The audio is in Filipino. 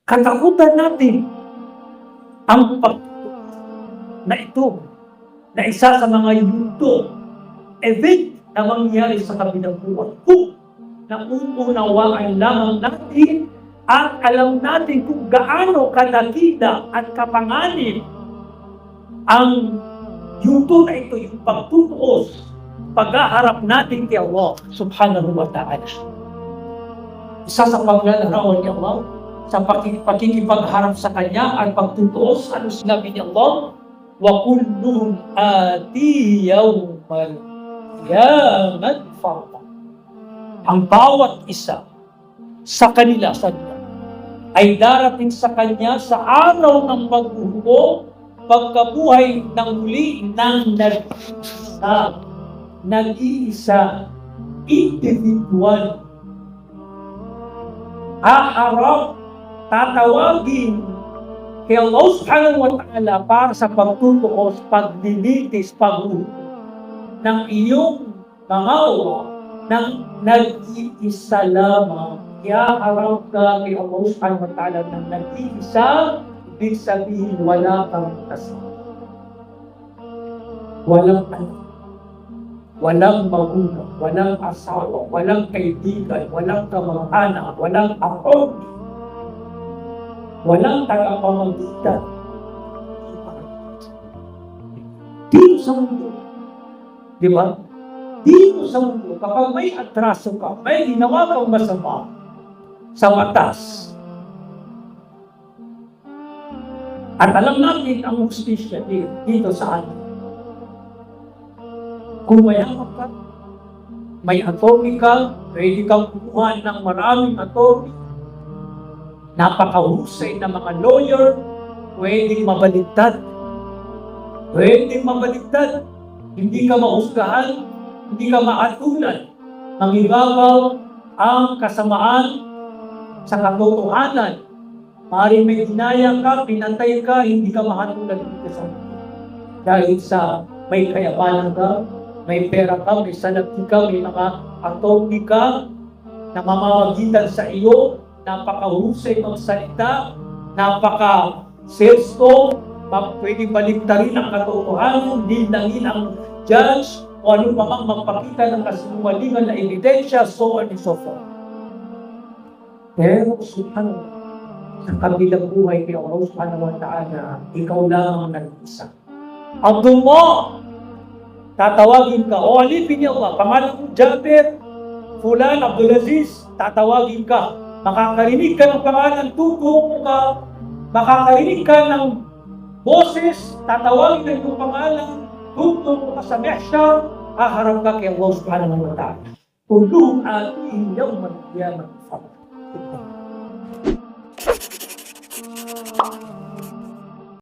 Katakutan natin ang na ito, na isa sa mga yugto, event na mangyayari sa kabilang buwan. Kung nauunawaan lamang natin at alam natin kung gaano kadakila at kapanganib ang yugto na ito, yung pagtutuos, paghaharap natin kay Allah subhanahu wa ta'ala. Isa sa paglalarawan ni Allah sa pakikipagharap sa Kanya at pagtutuos, ano sinabi ni Allah? Wa kullun ati yawmal qiyamah farda. Ang bawat isa sa kanila ay darating sa Kanya sa araw ng paghuhukom, pagkabuhay ng muli ng nag-iisa, individual. Haharap, tatawagin kay Allah subhanahu wa ta'ala para sa pagtutuos, paglilitis, paghuhukom ng iyong mga ng nag-iisa lamang. Haharap ka kay Allah subhanahu wa ta'ala ng nag-iisa, ibig sabihin wala kang kasama. Walang anak, walang magulang, walang asawa, walang kaibigan, walang kamag-anak, walang ako, walang tagapamagitan. Dito sa mundo, di ba? Dito sa mundo, kapag may atraso ka, may ginawa kang masama sa batas, at alam natin ang justisya dito sa atin. Kung mayaman ka, may attorney ka, pwede kang kumuha ng maraming attorney, napakahusay na mga lawyer, pwedeng mabaligtad. Hindi ka mahusgahan, hindi ka maatulan. Mangibabaw ang kasamaan sa katotohanan. Maaaring may ginaya ka, pinatay ka, hindi ka mahatulan dito sa mundo. Dahil sa may kayamanan ka, may pera ka, may salapi ka, may mga attorney ka na mamamagitan sa iyo, napakahusay magsalita, napaka-self-talk, pwedeng baliktarin ang katotohanan, lilangin ang judge, o ano pa mang magpakita ng kasinungalingan na ebidensya, so on and so forth. Pero subhanallah, sa kabilang buhay kay Allah subhanahu wa ta'ala, ikaw lang ang nag-isa. Abdul mo, tatawagin ka, o alipin niya Allah, pangalan mo Jabir, Fulan, Abdulaziz, tatawagin ka. Makakarinig ka ng pangalan, tutuko ka, makakarinig ka ng boses, tatawagin ka ng pangalan, tutuko ka sa mehsyar, haharap ka kay Allah subhanahu wa ta'ala. Kulluhum atihi yawmal qiyamah farda.